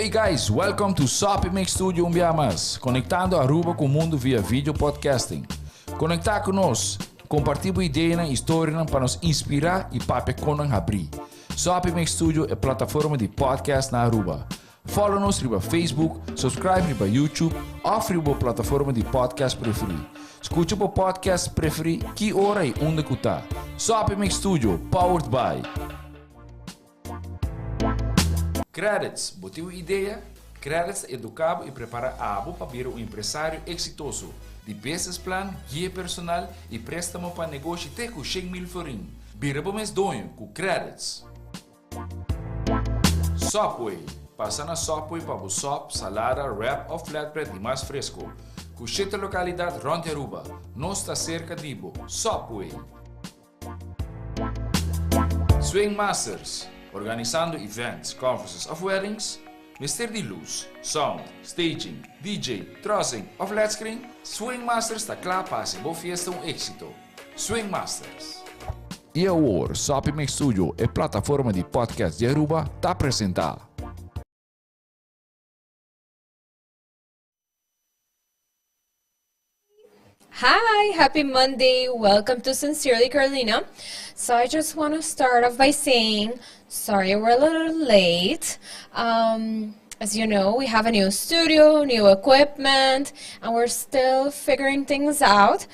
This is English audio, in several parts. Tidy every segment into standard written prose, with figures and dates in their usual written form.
Hey guys, welcome to Sopi Studio Umbiamas, conectando Aruba com o mundo via vídeo podcasting. Conectar conosco, compartilhar ideias e histórias para nos inspirar e para nos abrir. Sopi Studio é a plataforma de podcast na Aruba. Follow-nos no Facebook, subscribe no YouTube ou na plataforma de podcast preferida. Escute o podcast preferido que hora e onde está. Sopi Studio, powered by Credits, botiu ideia? Credits educava e prepara a abo para ser um empresário exitoso. De business plan, guia personal e préstamo para negócio até com 100,000 florin. Bira para mês donho com Credits. Sopi, passa na Sopi para o sop, salada, wrap ou flatbread e mais fresco. Com 7 localidades rond Aruba, nós está cerca de Ibo. Sopi. Swing Masters, organizando events, conferences of weddings, Mr. de Luz, sound, staging, DJ, trussing of flat screen, Swing Masters está claro para ser boa fiesta um êxito. Swing Masters. E agora, Sopi Studio é plataforma de podcast de Aruba, está apresentar. Hi, happy Monday. Welcome to Sincerely Carolina. So I just want to start off by saying, sorry we're a little late. As you know, we have a new studio, new equipment, and we're still figuring things out.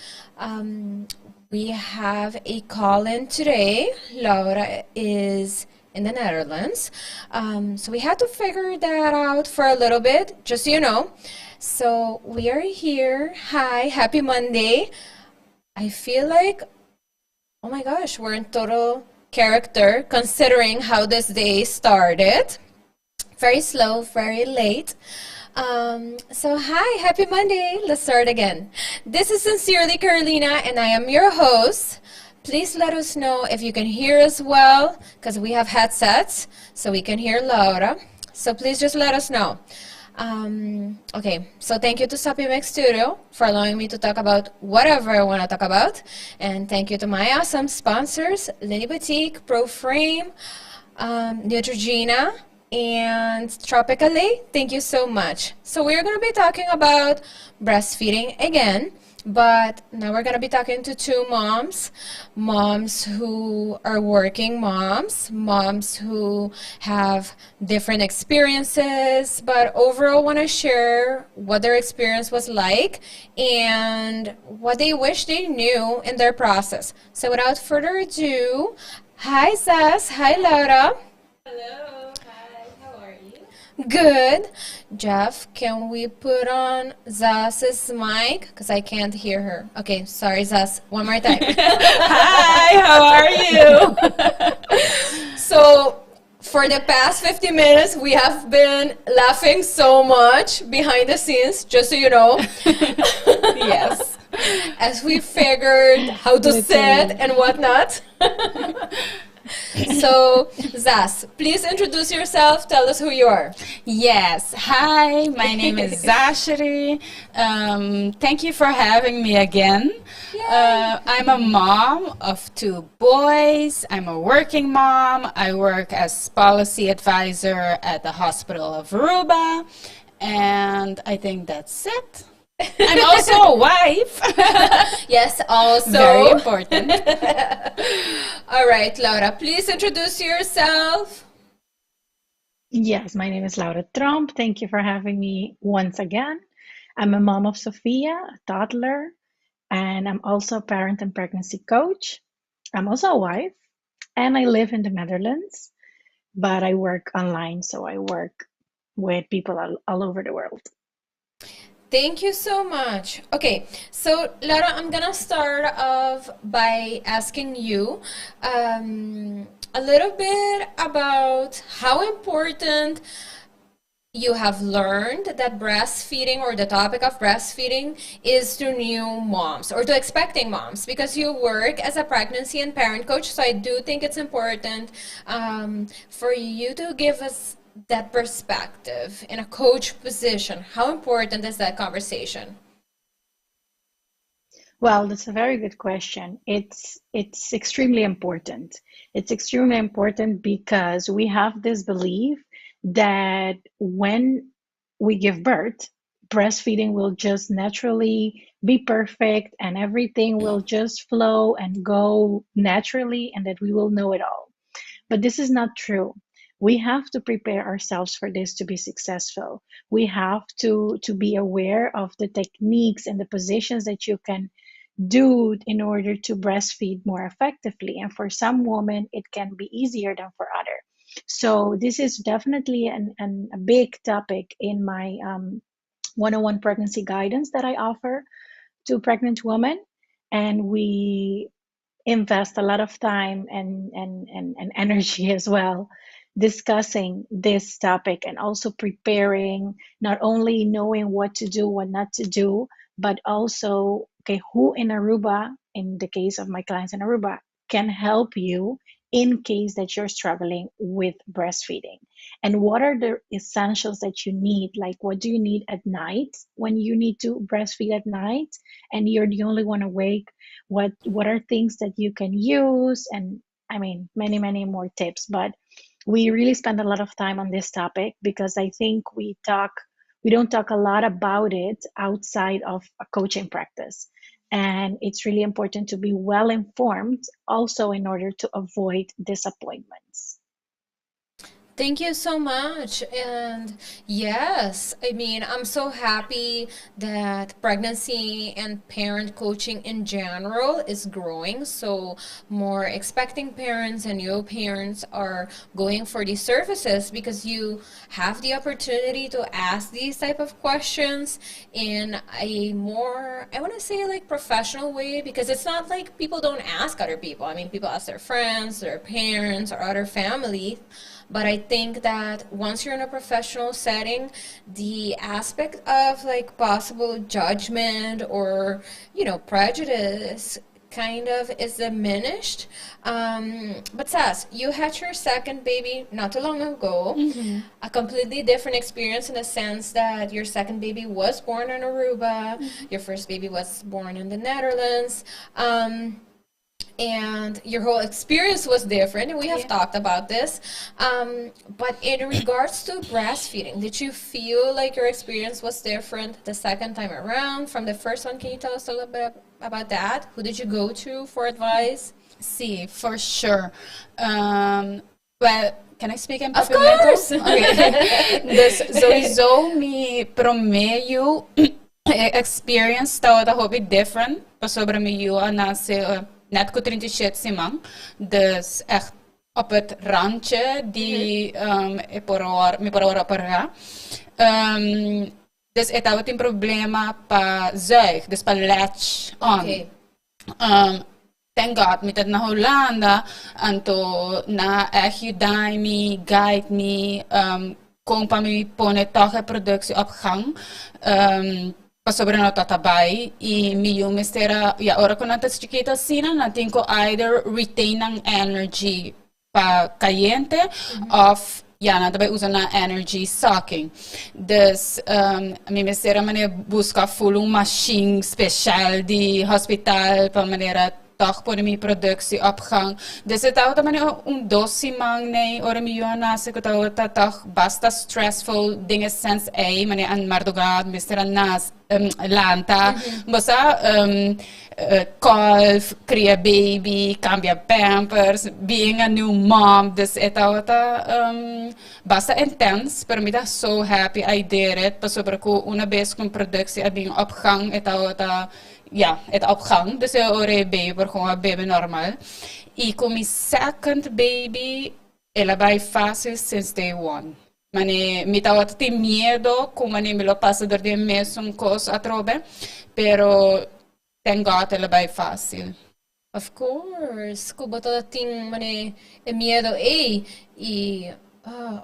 We have a call-in today. Laura is in the Netherlands. So we had to figure that out for a little bit, just so you know. So we are here. Hi, happy Monday. I feel like, oh my gosh, we're in total character considering how this day started. Very slow, very late. So hi, happy Monday. Let's start again. This is Sincerely Carolina and I am your host. Please let us know if you can hear us well because we have headsets so we can hear Laura. So please just let us know. Okay, so thank you to Sopi Studio for allowing me to talk about whatever I want to talk about. And thank you to my awesome sponsors, Lindy Boutique, Proframe, Neutrogena, and Tropic. Thank you so much. So we're going to be talking about breastfeeding again. But now we're going to be talking to two moms who are working moms who have different experiences, but overall want to share what their experience was like and what they wish they knew in their process. So without further ado, hi Zaz, hi Laura. Hello, hi, how are you? Good. Jeff, can we put on Zaz's mic? Because I can't hear her. Okay, sorry, Zaz. One more time. Hi, how are you? So, for the past 50 minutes, we have been laughing so much behind the scenes, just so you know. Yes. As we figured how to sit and whatnot. So, Zaz, please introduce yourself. Tell us who you are. Yes. Hi, my name is Zachary. Thank you for having me again. I'm a mom of 2 boys. I'm a working mom. I work as policy advisor at the Hospital of Aruba. And I think that's it. I'm also a wife. Yes, also. Very important. All right, Laura, please introduce yourself. Yes, my name is Laura Tromp. Thank you for having me once again. I'm a mom of Sophia, a toddler, and I'm also a parent and pregnancy coach. I'm also a wife, and I live in the Netherlands, but I work online, so I work with people all over the world. Thank you so much. Okay, so Laura, I'm gonna start off by asking you a little bit about how important you have learned that breastfeeding or the topic of breastfeeding is to new moms or to expecting moms, because you work as a pregnancy and parent coach. So I do think it's important for you to give us that perspective in a coach position. How important is that conversation? Well, that's a very good question. It's extremely important. It's extremely important because we have this belief that when we give birth, breastfeeding will just naturally be perfect and everything will just flow and go naturally and that we will know it all. But this is not true. We have to prepare ourselves for this to be successful. We have to be aware of the techniques and the positions that you can do in order to breastfeed more effectively. And for some women, it can be easier than for others. So this is definitely a big topic in my one-on-one pregnancy guidance that I offer to pregnant women. And we invest a lot of time and energy as well discussing this topic and also preparing, not only knowing what to do, what not to do, but also, okay, who in Aruba, in the case of my clients in Aruba, can help you in case that you're struggling with breastfeeding. And what are the essentials that you need? Like, what do you need at night when you need to breastfeed at night and you're the only one awake? What are things that you can use? And I mean, many more tips. But we really spend a lot of time on this topic because I think we don't talk a lot about it outside of a coaching practice. And it's really important to be well informed also in order to avoid disappointments. Thank you so much. And yes, I mean, I'm so happy that pregnancy and parent coaching in general is growing. So more expecting parents and new parents are going for these services because you have the opportunity to ask these type of questions in a more, I want to say, like, professional way, because it's not like people don't ask other people. I mean, people ask their friends, their parents, or other family. But I think that once you're in a professional setting, the aspect of like possible judgment or, prejudice kind of is diminished. But Sass, you had your second baby not too long ago. Mm-hmm. A completely different experience in the sense that your second baby was born in Aruba. Mm-hmm. Your first baby was born in the Netherlands. And your whole experience was different, and we have talked about this. But in regards to breastfeeding, did you feel like your experience was different the second time around from the first one? Can you tell us a little bit about that? Who did you go to for advice? See, for sure. Well, can I speak in Of Papimento? course! Okay. Dus sowieso, mi promedio experience tawad a hobby different. Pasobra mi yua nase net ko 37 simang. Dus echt op het randje die mi por opera. Dus etawa tin problema pa zuig, dus pa latch on. Okay. Thank God, met het na Hollanda, anto na ajudai me, guide me, kung pa mi pone toch a productie op gang. Pasobra na tatabay, i mi yung mistera, ora ko natas chiquita sina, natin ko either retain ang energy pa kayente, of natabay usa na energy sucking. Dus, mi mistera mane busca fulong machine special di hospital, pa manera toch por mi productie opgang. Dus het houdt me dosimang nee, ora mi yo nase ko toch basta stressful dingen sinds mane an mardogad, Mr. Nas, lanta, basta golf, crea baby, cambia pampers, being a new mom. Dus het houdt basta intense, pero mi da so happy I did it. Pasobra ko una vez con productie abing opgang, het houdt het opgang. Dus ore baby, gewoon een baby normal. E com mi second baby, ela vai fácil since day one. Mane, mi tawat ti miedo, como me lo pasa door de mes un cos atrobe, pero thank God, ela vai fácil. Of course. Kuba todo ting mane miedo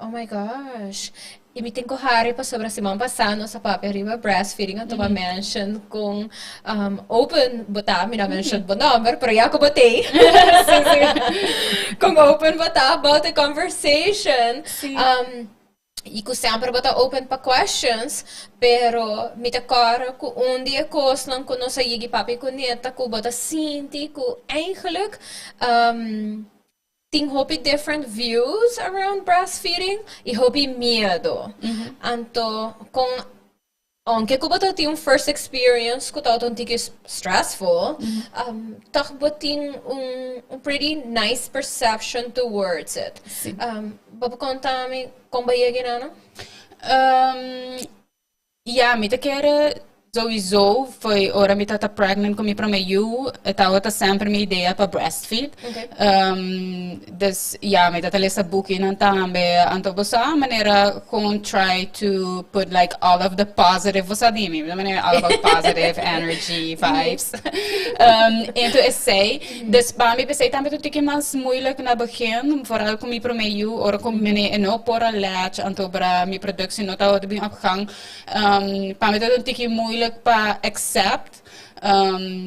oh my gosh. Imitin ko hari pa sobra si Ma'am Pasano sa Papi Arriba Breastfeeding at mention kung open bata, mina-mention po number, pero yako bate. Kung open bata about the conversation. Iku sempre bata open pa questions, pero mitakara ko undi akos lang kuno sa yigi papi ko neta ko bata sinti ko eigenlijk tem hopi different views around breastfeeding e hopi medo. Anto, aunque ko bata tem first experience ko tao tiki stressful, takbo ting pretty nice perception towards it. Baba conta mi kung ba iya ginana? Ja, met keren sowieso foi ora mi tata pregnant com mi promeju tava ta sempre mi ideia para breastfeed. Dus ja, mi tata lesa book in tambe anto bosa maneira con try to put like all of the positive bosa di mi, maneira all about positive energy vibes. Então essay, dus para mi pensei também tudo que mais moeilijk na begin, vooral com mi promeju ora com mi eno por a latch anto para mi productie nota wat bem opgang. Para mi tudo que moeilijk para accept.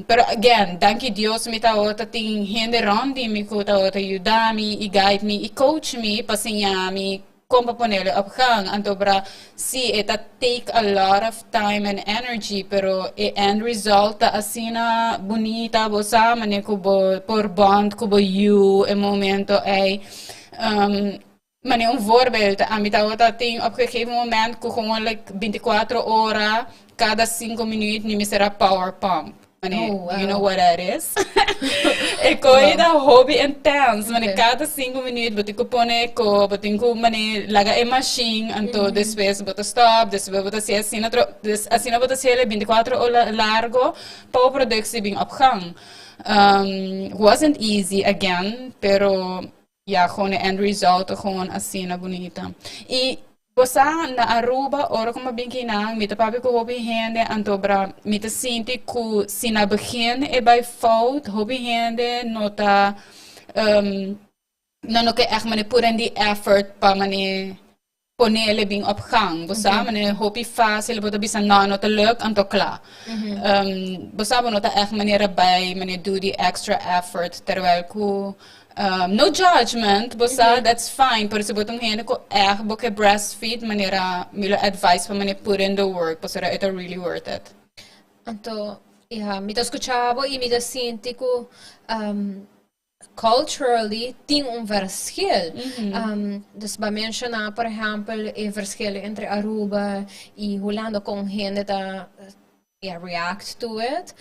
Pero again, danke Dios mi ta ota ting hende rondi mi ko ta ota ayuda mi, i guide mi, i coach mi, pasinha mi como ponele op gang. Anto bra si eta take a lot of time and energy, pero e end result ta asina bonita bo sama ne kubo por bond kubo you e momento ai maar een voorbeeld, aan mij ting op een gegeven moment ko gewoon like 24 horas, cada 5 minutos ni me será power pump. You know what that is? E coi da hobby intense, cada 5 minutos botin ko pone ko, botin ko laga e machine, anto después bota stop, después bota si asina bota si 24 horas largo, pa productie bing op gang. Wasn't easy again, pero ja, gewoon een end result, gewoon assim na bonita. E bosa na Aruba, ora como bem que não, mita papi ko hobby hende, antobra mita sinti ku sina begin e bij fout, hobby hende, nota, no que echt mane puren die effort pa mane ponele bing op gang. Bosa mane hobby fácil, bota bisa nota leuk, anto klaar. Bosa nota echt mane bij, mane do die extra effort, terwijl ku no judgment, bosa, that's fine. Pero se botong hene ko boke breastfeed, manera milo advice pa mane put in the work, bosa ito really worth it. Anto, yeah, mita escuchavo y mita sinti ko culturally ting verschil. Dus ba mencionar, por ejemplo, el verschil entre Aruba y Holanda con gente ta react to it.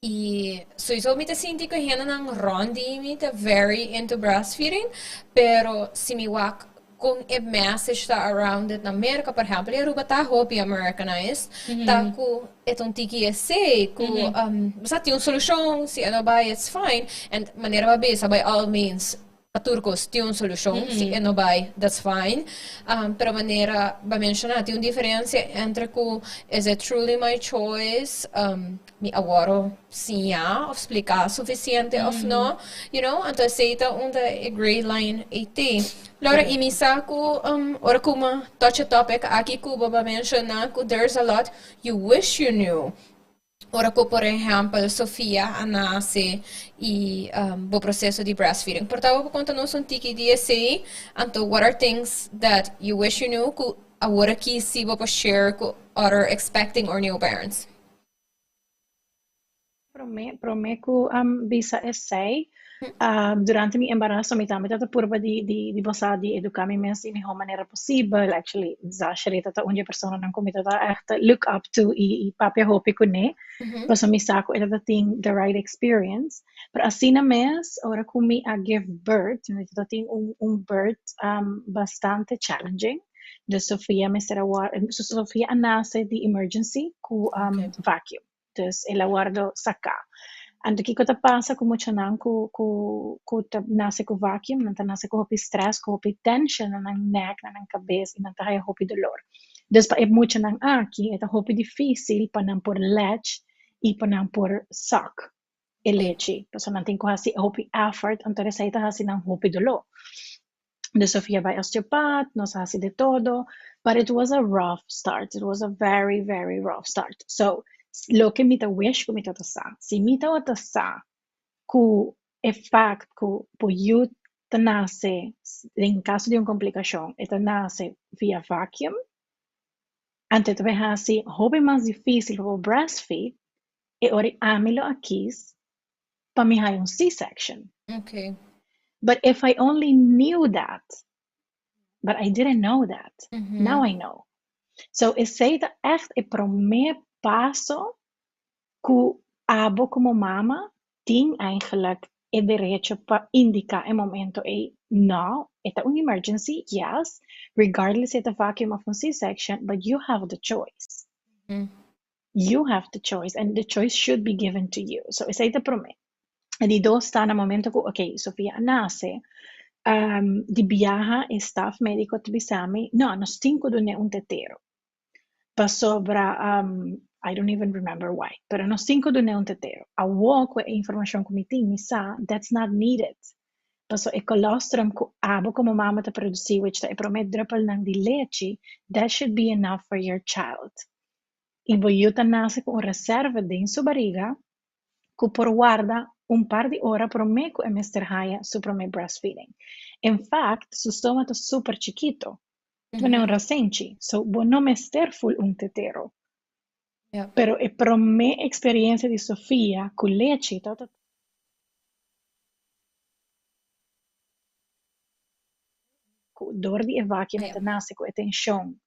E sowieso mi te sinti ko hena ng rondi mi te very into breastfeeding, pero si mi wak kung e message ta around it na Amerika, por exemplo, Aruba ta hopi Americanized, ta ku etong tiki essay, ku basta yung solusyon, si ano ba, it's fine, and manera ba bisa, by all means, Turcos tem uma solução, se não vai, that's fine. Pero maneira, ba mencionar, tem uma diferença entre que is it truly my choice, mi agora sim ou explicar suficiente ou não, you know, então aceita a gray line 18. Laura, imisa ko, ora kuma touch a topic, aqui ko ba mencionar que there's a lot you wish you knew. Ora ko, por exemplo, Sofia nasce e o processo de breastfeeding. Portanto, vou contar-nos tiki de essay. Então, what are things that you wish you knew que agora aqui se vou share com other expecting or new parents? Prometo bisa essay. Durante mi embarazo, mi tama tata purba di bosa di educami mens in ho manera possible. Actually, Zachary tata unja persona nang kumi tata echt look up to i papia hopi ko ne. Paso mi sako ita ting the right experience. Pero asina mes, ora kumi a give birth, ita ting birth bastante challenging. De Sofia Sofia anase di emergency ku vacuum. Dus ela guardo saka. Ando que ta pasa como chanan ku nase ku vacuum, nanta nase ku hopi stress, ku hopi tension na nang neck, na nang cabeça, e nanta haya hopi dolor. Dus pa mucho nang aqui, eta hopi difícil pa nang por leche e pa nang por suck e leche. Paso nantin ko hasi hopi effort, antore sa ita hasi nang hopi dolor. De Sofia vai osteopath, nos hasi de todo, but it was a rough start. It was a very, very rough start. So, lo que mita wish ko mita sa. Si mita wata sa, ku effect ku po you tanase, en caso de una complicación, tanase via vacuum, ante te hasi hobi más difícil o breastfeed, e ori amilo akis, pa mi hay un C-section. Okay. But if I only knew that, but I didn't know that, now I know. So is dat echt een primeiro passo que abo como mama tem eigenlijk het derecho para indicar em momento no, it's an emergency, yes, regardless of the vacuum of a C-section, but you have the choice. You have the choice, and the choice should be given to you. So is dat para mim. E di dos sta na momento ko, okay, Sofia nasce, di viaja e staff medico te bisami, no, nos tinko do ne un tetero. Pa sobra, I don't even remember why, pero nos tinko do ne un tetero. A walk with information committee mi sa, that's not needed. Paso e colostrum ko abo como mama te produci, which te promet druppel nang di leche, that should be enough for your child. E vogliuta nasce con reserva din su barriga, ku por guarda un par di ora pro me ku e Mr. Haya su pro me breastfeeding. In fact, su stomato super chiquito. Tu ne un rasenci, so bo no mester full un tetero. Ja. Pero e pro me esperienza di Sofia cu leche, ku door di vacuum Ja. te nase ku e tensión,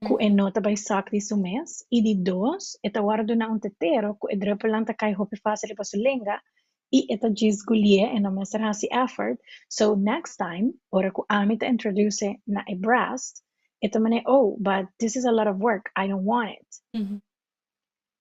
ku e nota by sac di su mes, e di dos, e ta guardo na un tetero, ku e druppelanta kai hopi facile pa su lenga, e eta gisgulie e no Mr. Hasi effort. So next time, ora ku ami te introduce na a breast, eta mane, oh, but this is a lot of work, I don't want it.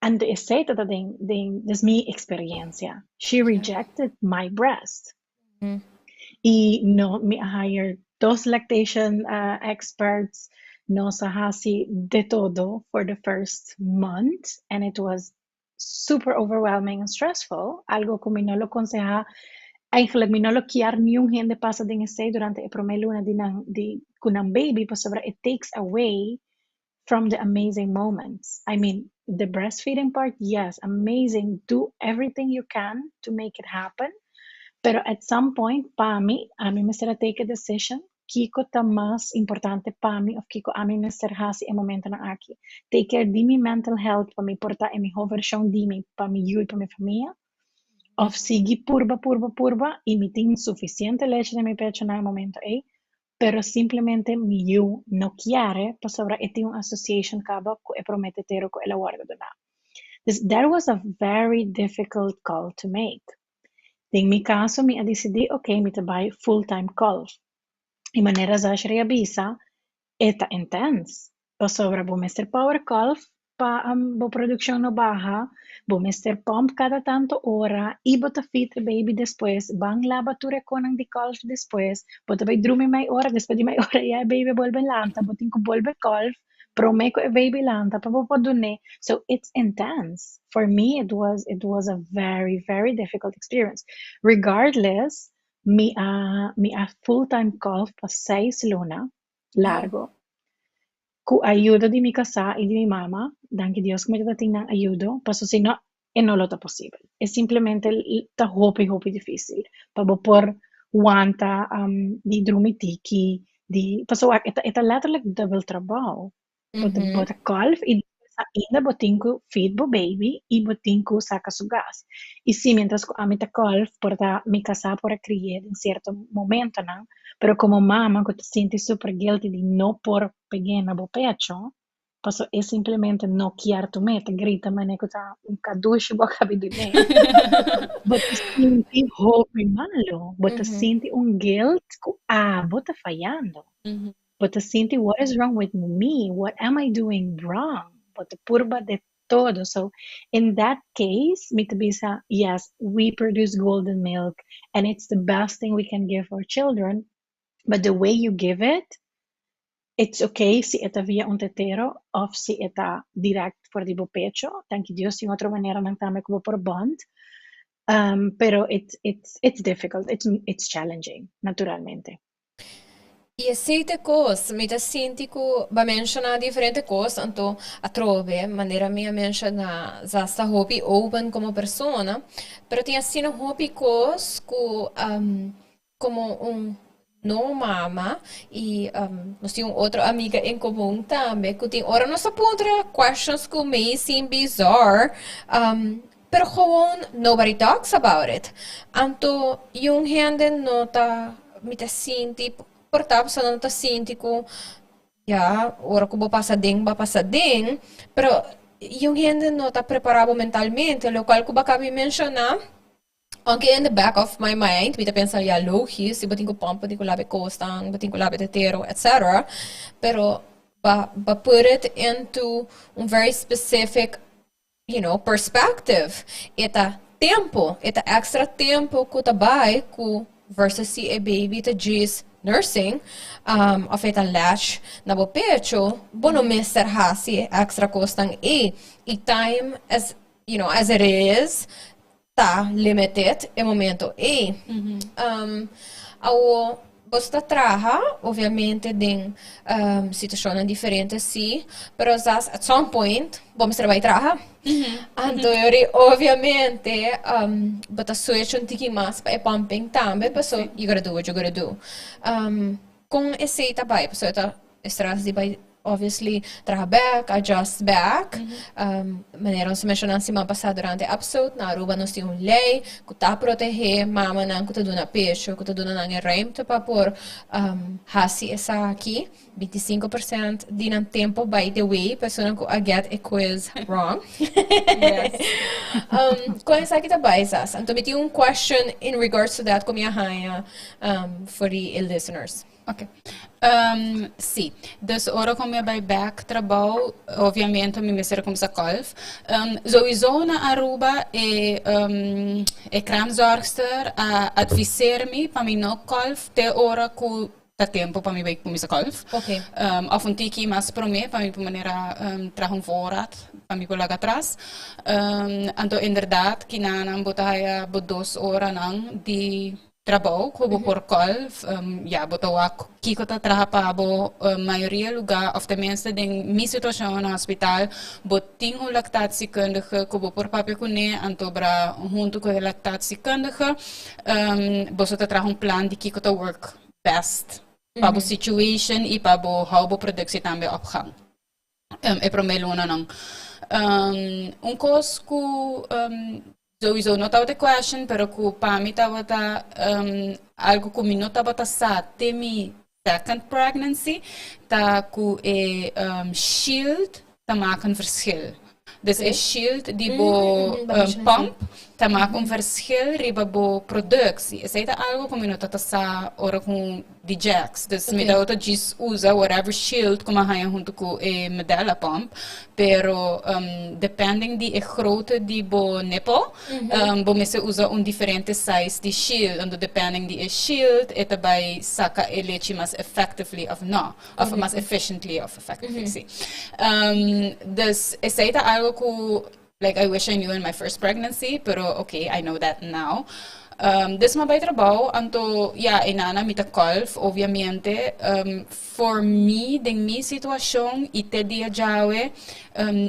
And the say that this is mi experiencia. She rejected my breast. Y no, me hired dos lactation experts, no sahasi de todo for the first month, and it was super overwhelming and stressful. Algo que no lo aconseja, eigenlijk mi no lo kiar ni un gente pasa din stay durante e promelo di kunang baby, pues sobra it takes away from the amazing moments. I mean, the breastfeeding part, yes, amazing. Do everything you can to make it happen. Pero at some point, a mí me será take a decision. Kiko ta más importante para mí, of Kiko a mí me será hasi e momento na aki. Take care di mi mental health, pa mi porta e mi version di mi, pa mi yu e pa mi familia. Of sigi purba, y mi ting suficiente leche de mi pecho na momento pero simplemente mi yu no quiere, pa sobra eti un association kaba ko e prometetero ko ela guarda do na. That was a very difficult call to make. In mi caso, mi decidi, ok, mi te buy full-time golf. Y manera Zachary avisa, eta intense. Pa sobra bo Mr. Power golf, pa bo production no baja, bo Mr. Pump cada tanto ora, y bo te fit baby después, bang lavature konang di golf después, bo te bay drumi may ora, después di may ora, yeah, baby volve lanta, bo tinko volve golf, promeco e baby lanta, pa bo podune. So it's intense. For me, it was a very, very difficult experience. Regardless, mi a full-time golf pa 6 luna, largo. Ku ayuda di mi casa y di mi mamá, danke Dios que me dating ng ayudo, paso si no, e no lo ta posible. Es simplemente ta hopi difícil. Pabo por wanta di drumitiki, di paso eta letterlijk double trabaho. Bota golf y sa ina botinko feed bo baby y botinko saca su gas. Y sí, mientras amita golf porta mi casa por criar en cierto momento, ¿no? Pero como mamá, que te sientes super guilty di no por pequena bo pecho, paso es simplemente no quiar tu meta, grita maneco ta un caduche bo cabidine. But te sienti hopi malo, but te sienti un guilt ku bota fallando. But te sienti what is wrong with me? What am I doing wrong? But the purba de todo. So in that case, Mitubisa, yes, we produce golden milk and it's the best thing we can give our children. But the way you give it, it's okay si eta via un tetero of si eta direct por di pecho. Thank you Dios, in otra manera nang tame como por bond. Pero it's difficult. It's challenging, naturalmente. E siete cose, mi senti che va menziona differenti cose, tanto a trove, maniera mia menziona za sta hobby open come persona, però ti assino hobby cose como un no mama e nós temos outra amiga em comum também que tem ora nós apontra questions que may seem bizarre pero gewoon nobody talks about it anto yung gente nota me te sinti, portar sa não te sinti ko, ja, ora ko ba passa ding, pero yung gente não está preparado mentalmente, lo qual ko baka me mencionar, aunque in the back of my mind, me te pensa, ja, logisch, se batin ko pump, batin ko labi kostang, batin ko labi tetero, etc. Pero, but put it into a very specific, perspective. Eta extra tempo ko tabay ko versus si a baby ta gis nursing, of eta latch na bo pecho, bono mister hasi extra costang i time as it is, ta limited e momento ao basta traha, ovviamente, din situazioni differenti, sì, però at some point, vamos trabalhar. Então, ovviamente, but a switch un tiki mas pa pumping tambe, so you gotta do what you gotta do. Kung essaita ba, so ita stress di ba, obviously, traha back, adjust back. Maneira se mencionar semana passada durante a episode, na Aruba nós temos lei que tá proteger mama não que tá dando peixe, que tá dando na rem para por hasi essa aqui 25% de não tempo by the way, pessoa que I get a quiz wrong. Yes. Com essa aqui tá baixas. Então me tinha question in regards to that com minha rainha for the listeners. Ok. Sim, dus ora kom je bij backtrabaho, ovviamente mi mesera kom sa kolf. Sowieso na Aruba e kraamzorgster adviseer mi pa mi no kolf te ora ku ta tempo pa mi bij kom sa kolf. Okay. Of un tiki mas pro me pa mi po manera traga un voorraad pa mi colega atrás. Anto inderdaad kinanam botaya bo 2 ora nang di trabalho como por kolf, botawa kiko ta traha pa bo maioria lugar of tenminste ding mi situação no hospital boting un lactatiekundige como por papel kune antobra junto com lactatiekundige boso ta traha un plan di kiko ta work best pa bo situation e pa bo how bo productie tambe op gang. E pro me luna nang un kos ku sowieso not out the question, pero ku pami tawata algo ku mi not tawata sa temi second pregnancy ta ku shield ta maak een verschil. Dus een shield die bo pump ta maak een verschil riba bo productie. Is dat algo ku mi not tawata sa ora ku di jacks. Dus mi tawata jis usa whatever shield kuma haya junto ku medalla pump. Pero depending di grootte di bo nipple, bo misse usa un differente size di shield. And depending di shield, ita by saka leche mas effectively of no, of mas efficiently of effectively. Dus is ita algo ku, like I wish I knew in my first pregnancy, pero okay, I know that now. Dus maar bij trabaho, anto, inana mita kolf, obviamente, for me, ding mi situação, ite dia jawe,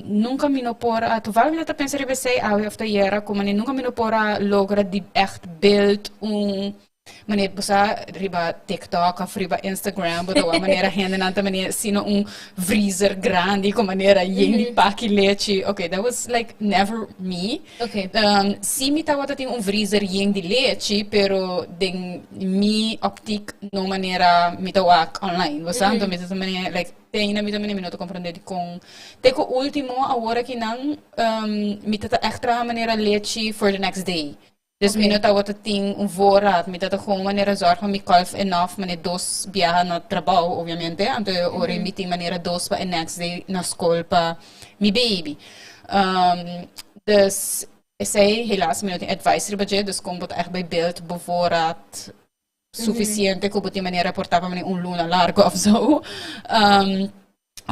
nunca me nopora, toevallig me dat pensar ribe sei, awe of de jera, como nunca me nopora logra di echt beeld, meneer bosa riba TikTok of riba Instagram, but a maneira hende nanta meneer sino freezer grande com maneira yeni paki leche. Okay, that was like never me. Okay. Si mi tawata ting freezer yeng di leche, pero ding mi optik no maneira mi tawak online. Bosa anto mi tata maneira like tem na mi também minuto compreender com teco último a hora que não mi tata extra maneira leche for the next day. Dus okay. Minuto wat het ding een voorraad, met dat gewoon wanneer zorgen mi kalf enough, wanneer dos viaja naar trabaho, obviamente, en de ore meeting wanneer dos pa en next day naar school pa mi baby. Dus ik zei helaas minuto advisory budget, dus komt het echt bij beeld bevoorraad sufficiente, como die maniera portava un luna largo of zo.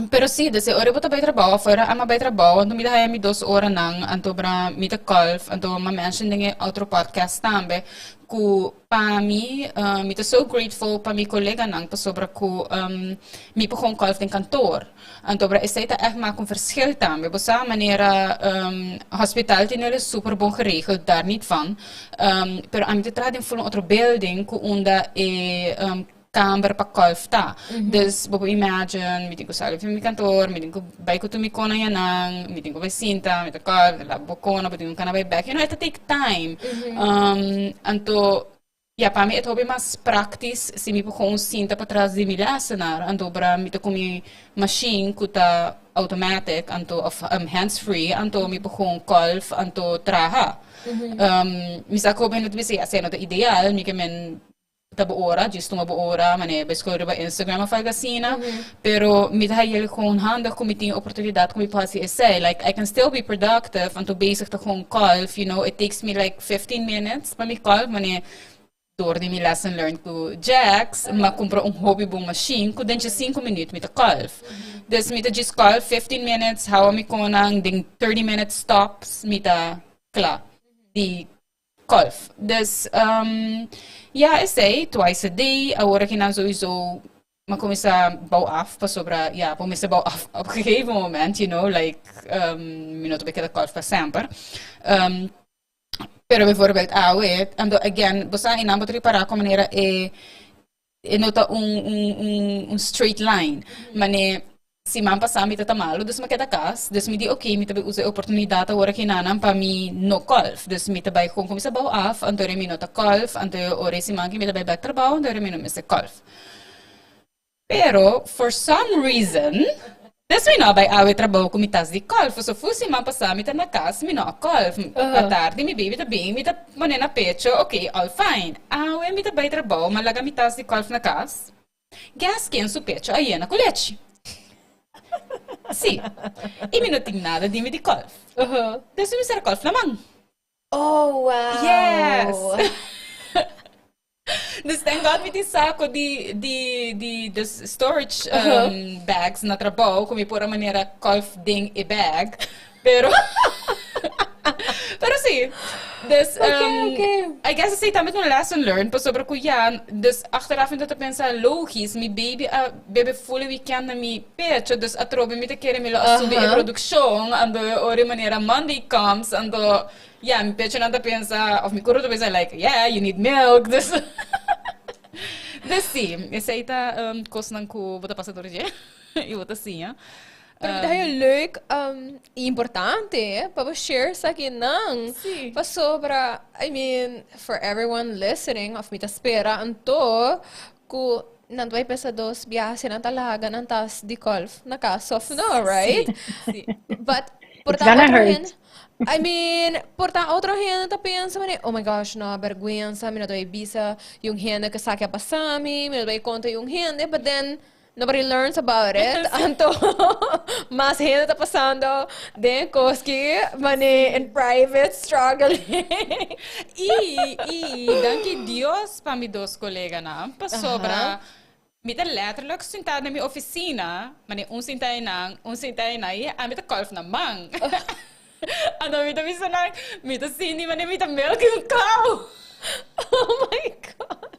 Pero sí, desde ora bota bij trabaho, fuera ama bij trabaho, ando mi dahaya mi 2 ora nang, anto bra mi te kalf, anto ma mention dinge outro podcast tambe, ku pa mi, mi te so grateful pa mi collega nang, pa sobra ku mi po gewoon kalf den kantoor. Anto bra is dat echt maak een verschil tambe, bosa maniera hospitaal tinele super bon geregeld, daar niet van. Pero ami te trade in volle outro building, ku unda kamer pa kalf ta. Dus bobo imagine, meeting ko salve mi kantor, meeting ko bay ko tumikona yanang, meeting ko bay sinta, meeting ko la bokona, meeting ko na bay back. You know, it take time. Anto Ja, para mim é talvez mais prático se me pôr cinta para trás de minha assinar, então para mim com minha machine que tá automatic, então hands free, então me pôr golf, então traha. Me sacou bem no que assim, é ideal, me que men tabo ora, justo uma ora, mané, basically ba Instagram a gasina, pero me dá ele com handa como me tem oportunidade como pode ser, like I can still be productive, então basic ta com golf, you know, it takes me like 15 minutes para me golf, mané door de mijn lesson learned ko Jax, maar compra hobby boom machine, ko dentje 5 minutos met de golf. Dus met de just golf 15 minutes, hou me kon ang ding 30 minutes stops met de klaar. Die golf. Dus ja, ik zei twice a day, agora que na sowieso maar kom eens bouw af, pas sobra, ja, kom eens bouw af op een gegeven moment, you know, like minuto bij de golf pas sempre. Pero bijvoorbeeld awit, ando again, basta inambot rin para ako manera nota un straight line. Mane si man pasami tatamalo, dus makita kas, dus mi di okay, mi tabi usa oportunidad agora kinanam pa mi no golf. Dus mi tabay kung kumisa baw af, ando rin mi nota golf, ando ore si man mi tabay back trabaho, ando rin mi no misa golf. Pero for some reason, dus mi no bay awe trabaho kumitas di golf. So fusi man pasami ta na kas, mi no golf. A tarde mi baby ta bing, mi ta manena pecho, okay, all fine. Awe mi ta bay trabaho, malaga mitas di golf na kas. Gas quem su pecho ayena colete. Sì. E mi non ting nada di golf. Dus mi sarà golf naman. Oh, wow. Yes. Dus thank God met die saco de storage bags na trabaho, kung por maneira golf ding e bag. Pero pero sim. Dus okay. I guess say também een lesson learned, pas sobre kuya. Dus achteraf vind ik pensa logisch, mi baby full weekend na mi pecho, dus atrobe mi te kere mi lo assume e production, ando ore maneira Monday comes, ando ja, mi pecho nada pensa, of mi kuro pensa like, yeah, you need milk, dus dus sim, essa aí tá coisa não que vou passar hoje, e vou assim, Pero dahil leuk, importante, para share sa akin nang pasobra, I mean, for everyone listening, of mita spera, anto, ku nandoy pesa dos biyahe na talaga ng tas di golf, nakasoft no, right? Sí. But, por It's gonna hurt. I mean, por ta outra gente pensa, mane, oh my gosh, no, vergüenza, mi doy bisa yung gente que saque pasami, mi doy conta yung gente, but then, nobody learns about it. Anto, mas gente está pasando de koski, mane in private struggling. Danke Dios para mi dos colegas na, pa sobra. Mi ta letterlijk sentado na mi oficina, mane sentado na, a mi ta golf na mang. Ano mi ta bisa na, mi ta sini, mane mi ta milk yung cow. Oh my God.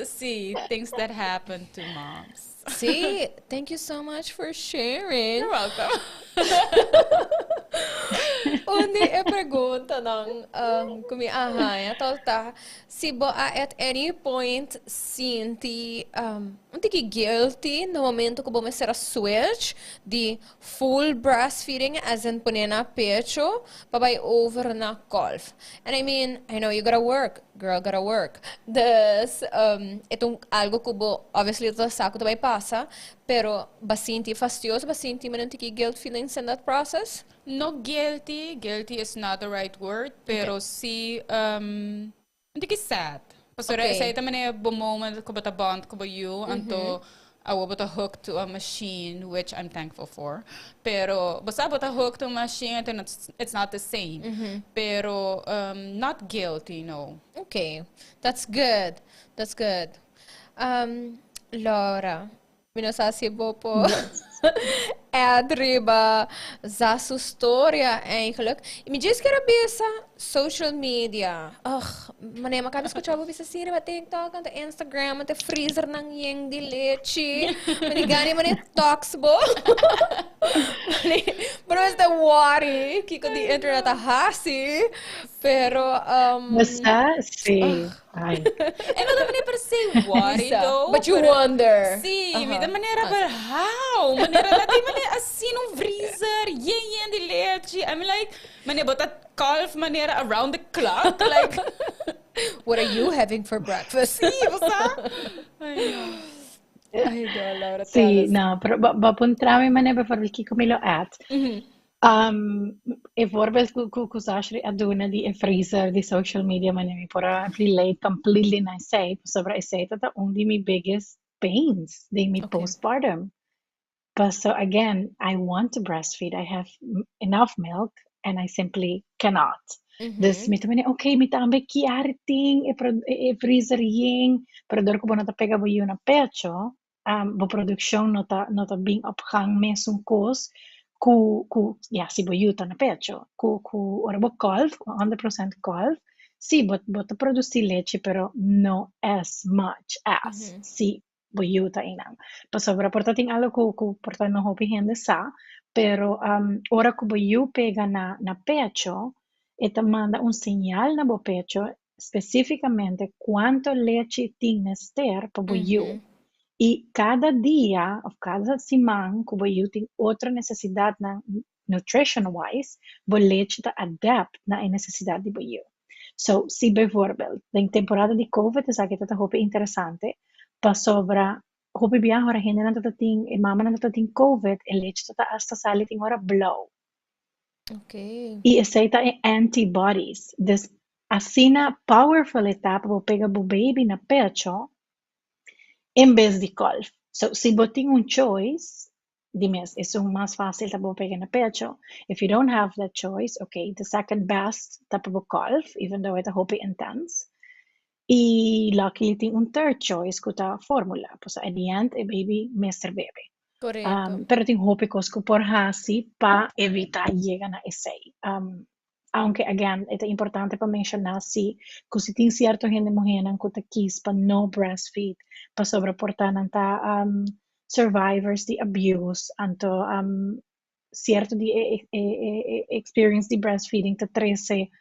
See, things that happen to moms. See, thank you so much for sharing. You're welcome. Undi pergunta ng kumiahay, tolta, si Boa at any point sinti unti guilty no momento ko ser a switch di full breastfeeding as in punena pecho babay over na golf. And I mean, I know you gotta work, girl gotta work. This itong algo kubo obviously ito sa ko tabay pasa, pero basinti fastioso, basinti manantiki guilt feelings in that process. No guilty. Guilty is not the right word. Pero si, hindi ki sad. Pasora, sa ita man e moment ko bata bond ko ba you, anto, awo bata hooked to a machine, which I'm thankful for. Pero, basta bata hooked to a machine, it's not the same. Pero, not guilty, no. Okay, that's good. That's good. Laura, minasasibo po. Adriba, za su storia eigenlijk. Me diz que era bisa social media. Mane makabis ko chabo bisa siri ba TikTok, ante Instagram, ante freezer ng yeng di leche. Mane gani mane talks bo. Pero es the worry, kiko di internet hasi. Pero Basta, sí. Ay. And not the per se worry though. But you wonder. Sí, mi da manera but how? Manera dati manera assim um freezer, yen di leche. I'm like, manera bota golf manera around the clock, like What are you having for breakfast? Sí, basta? Ay, no, Laura, Sì, tell us. no, però puntrami mene bijvoorbeeld kiko milo at. E voorbeeld ku zashri aduna di e freezer di social media mene mi pora relate completely na say sobre say that one of my biggest pains di mi Okay. postpartum. But so again, I want to breastfeed. I have enough milk and I simply cannot. Dus mi tamene okay, mi tambe kiarting e freezer ying, pero dor ko bona ta pega bo yuna pecho, bo produksyon nota bing opgang mes un kos ja si bo yuta na pecho, ora bo kalv, 100% kalv. Sì, bota produci leche, pero no as much as si boyuta inang. Pasobra portating alo ku porta no hopi hende sa, pero ora ku boyu pega na pecho, eta manda un señal na bo pecho específicamente cuánto leche tienes ter pa boyu. Y cada día o cada semana ku boyu ting otra necesidad na nutrition wise, bo leche ta adapt na necesidad di boyu. So, si bijvoorbeeld, in temporada di COVID is aqui tata hopi interessante, pa sobra hopi biya hora hindi na tata ting, e mama na tata ting COVID, e leche tata hasta sali ting hora blow. Okay. E aceita e antibodies. Des asina powerful etapa bo pega bo baby na pecho, en vez de golf. So, si boting un choice, dime, es más fácil tabo pegar na pecho. If you don't have that choice, okay, the second best tabo golf, even though it's a hopi intense. Y luckily ting un third choice kuta formula. Pues at the end, a baby, Mr. Baby. Correcto. Pero ting hopi ko por hasi pa evitar llega na essay. Aunque, again, es importante para mencionar si ting cierto gente mujer que quis para no breastfeed, para sobreportar nanta survivors de abuse, anto cierto de experience de breastfeeding te 13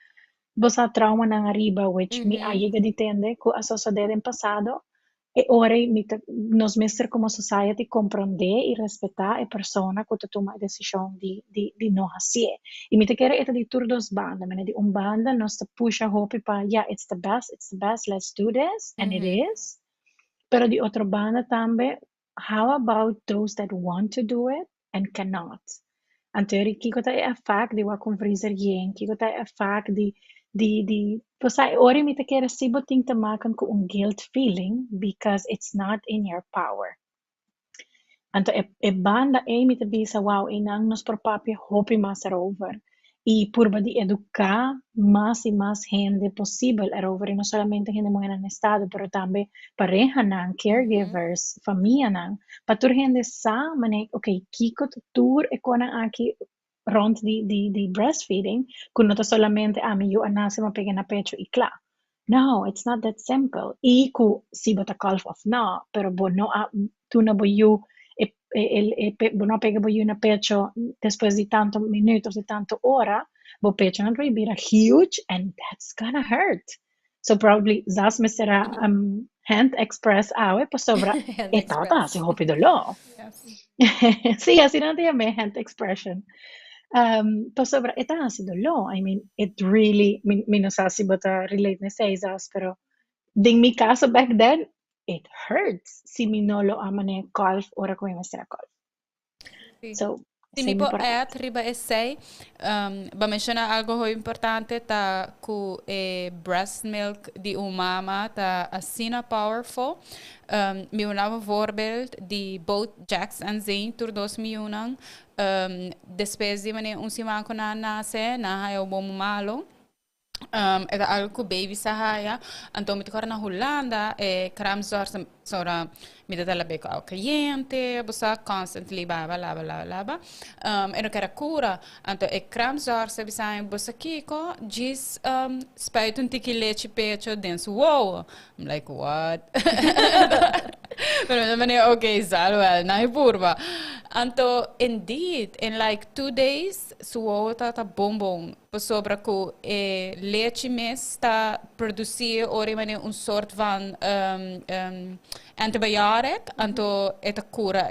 basta trauma nang arriba, which mi ayega di tende ko asociado en pasado, e ora nos mister como society comprender y respetar a persona que toma a decisión de no hacer. Y mi te quiere esta di tur dos banda, mene di un banda nos te pusha hopi pa, yeah, it's the best, let's do this, and it is. Pero di otro banda tambe, how about those that want to do it and cannot? Anteori kiko ta e fact di wa con freezer yen, kiko ta e fact posai ori mi te kere sibo ting te maken ko un guilt feeling because it's not in your power. Anto e banda e mi te bisa wow inang nos por papi hopi mas over. Y purba di educar más y más gente posible over y no solamente gente mujer en estado, pero también pareja nan, caregivers, familia nan, patur gente sa mane, okay, kiko tur e kona aki rond di breastfeeding, kun no solamente mi yo anase ma pega na pecho y kla. No, it's not that simple. Y ku si bota calf of no, pero bo no tu na bo you no pega bo you na pecho después de tanto minutos, de tanto hora, bo pecho na be huge and that's gonna hurt. So probably zas me será hand express awe po sobra Hand e tata express. se hopi dolo. Sí, así no te llamé hand expression. Po sobra eta así dolo. I mean, it really, mi no sa si bota relate na sa isas, pero ding mi caso back then, it hurts si mi no lo amane golf ora ko mi será golf. Sí. So, Se mi può riba essay, ba mencionar algo muy importante ta ku breast milk di mama ta asina powerful. Mi unava voorbeeld die both Jax en Zane tur dos mi unang. Después de mane sima ko na nase na hayo bom malo. Eta algo ku baby sahaya anto mi tikora na Holanda kram sora mi data la beko au cliente busa constantly laba eno kara cura anto kram se bisai busa kiko gis spuit un tiki leche pecho dens wow I'm like what pero mane okay salwa na purba anto indeed in like 2 days suota ta bombom sobra ku leche mes ta produzir ori mane un soort van antibiotic anto eta cura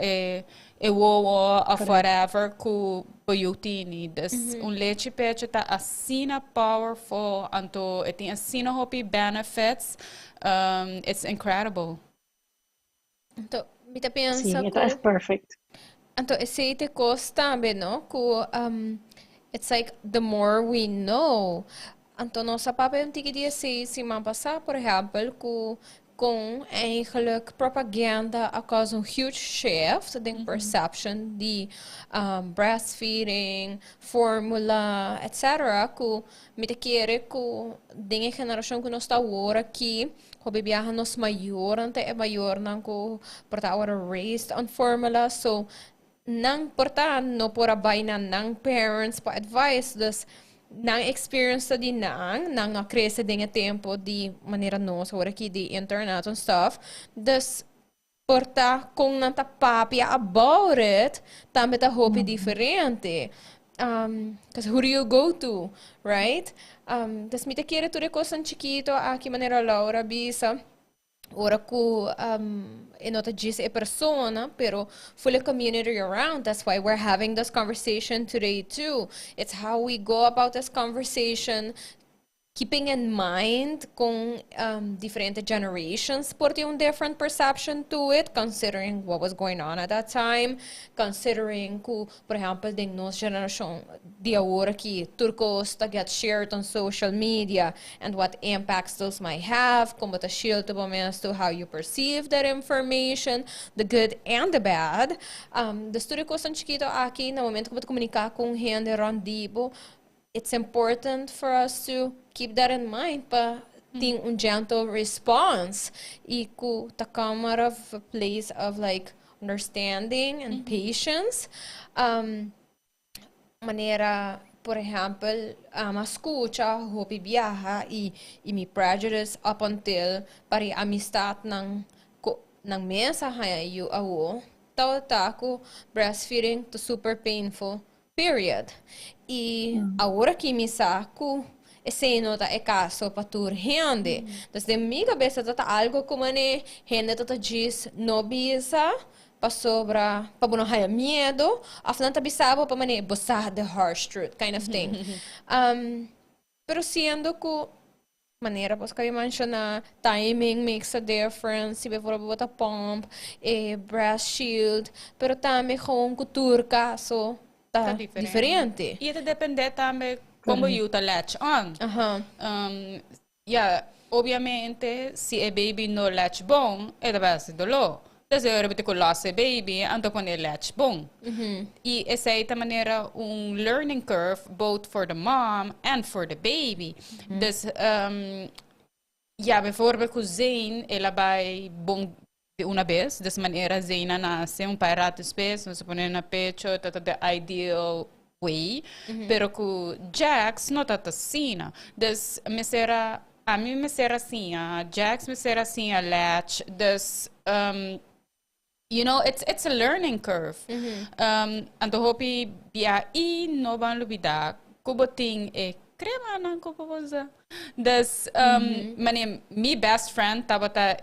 of whatever ku boyutini. Dus leche pecho ta asina powerful, anto it tem asina hopi benefits. It's incredible. Então, me tá pensa Sí, ito is perfect. Então, esse te costa, no? It's like the more we know. Então, nossa papel um tige dia se mapasa, por exemplo, com eigenlijk propaganda a cause een huge shift in perception de breastfeeding, formula, etc. Que me te quer que dengue geração que nós está agora aqui, o bebê nos maior, ante é maior não que porta agora raised on formula, so nang porta no por a baina nang parents pa advice dus nang experience din nang cresce dinge tempo de maneira nossa agora aqui de internet and stuff dus porta com nanta papia about it também tá hope diferente because who do you go to, right? Dus me te querer tudo coisa chiquito aqui maneira Laura bisa ora ku inota dice persona pero full community around. That's why we're having this conversation today too. It's how we go about this conversation, keeping in mind com different generations putting a different perception to it, considering what was going on at that time, considering que, por exemplo, the nossa geração de agora que turcos get shared on social media and what impacts those might have, como ta shield to how you perceive that information, the good and the bad. Das turcos são chiquito aqui no momento que eu comunicar com gente randibo, it's important for us to keep that in mind, pa ting un gentle response. Iku ta come out of a place of like understanding and patience. Manera, por exemplo, escucha, hopi viaja e mi prejudice up until pari amistad ng mesa hayo awo. Tao ko breastfeeding to super painful. Period. E agora que me saco, esse nota é caso para tur gente. Então, de minha cabeça, tá algo como né, gente tá diz no bisa, para sobra, para não ter medo, afinal tá bisabo para mané bossar the harsh truth, kind of thing. Pero sendo que maneira posso que eu mencionar, timing makes a difference, se for botar pump, breast shield, pero também com cultura caso tá diferente. E isso depende também como you latch on. Obviamente, se o baby no latch bom, é da base do lo. Dus eu repito que losse baby, então quando ele latch bom. E essa é a maneira learning curve both for the mom and for the baby. Dus bijvoorbeeld com Zane, ela vai bom una vez, de maneira Zena nasce paar ratos pés, se põe na pecho, tá the ideal way, pero com Jax não tá assim, des a mim me será assim, a Jax me será assim, a latch, des you know, it's a learning curve. Anto hopi bia I no van lubida, kuboting crema não coisa. Das my best friend tabata